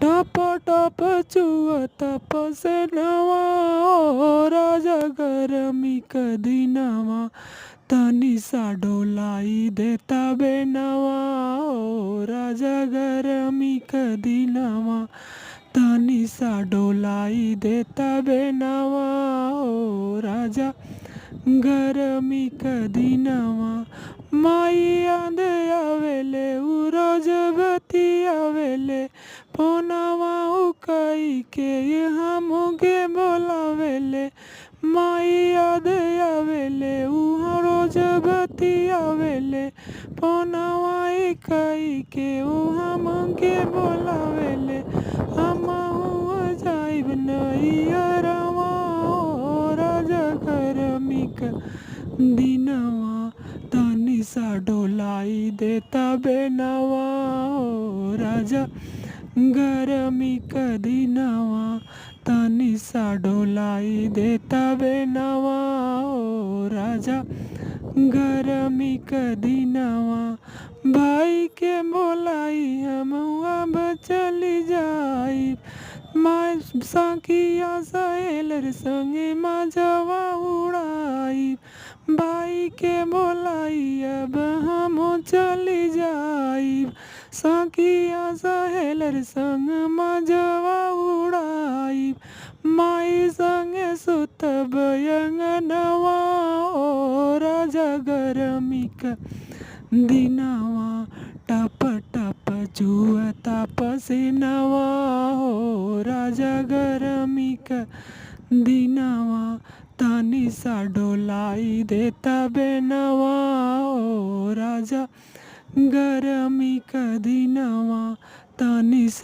टप टप चुअत पसेनवा ओ राजा गरमी क दिनवा तनी सा डोलाई देता बेनवा ओ राजा गरमी क दिनवा तनी सा डोलाई देता बेनवा ओ राजा गरमी क दिनवा माई याद आवेले उ रोज बती आवेले फोनवा उकाई के यहाँ मुगे बोलावेले माई याद आवेले उ रोज बती आवेले फोनवा इकाई के उहाँ मुगे बोलावेले हम जाइब नैयरवा ओ राजा गरमी क दिनवा तनी सा डोलाई देता बेनवा ओ राजा गरमी क दिनवा तनी सा डोलाई देता बेनवा ओ राजा गरमी क दिनवा भाई के बोलाई हम अब चली जाई माय सखिया सहेलर संगे मजवा उड़ाई भाई के बोलाई अब हम चली जाई सखिया सहेलर संग मजवा उड़ाई माई संगे सुतब अंगनवा ओ राजा गरमी क दिनवा टप टप चुअता पसीनवा हो राजा गरमी क दिनवा तनी सा डोलाई देता बेनवा ओ राजा गरमी क दिनवा तनी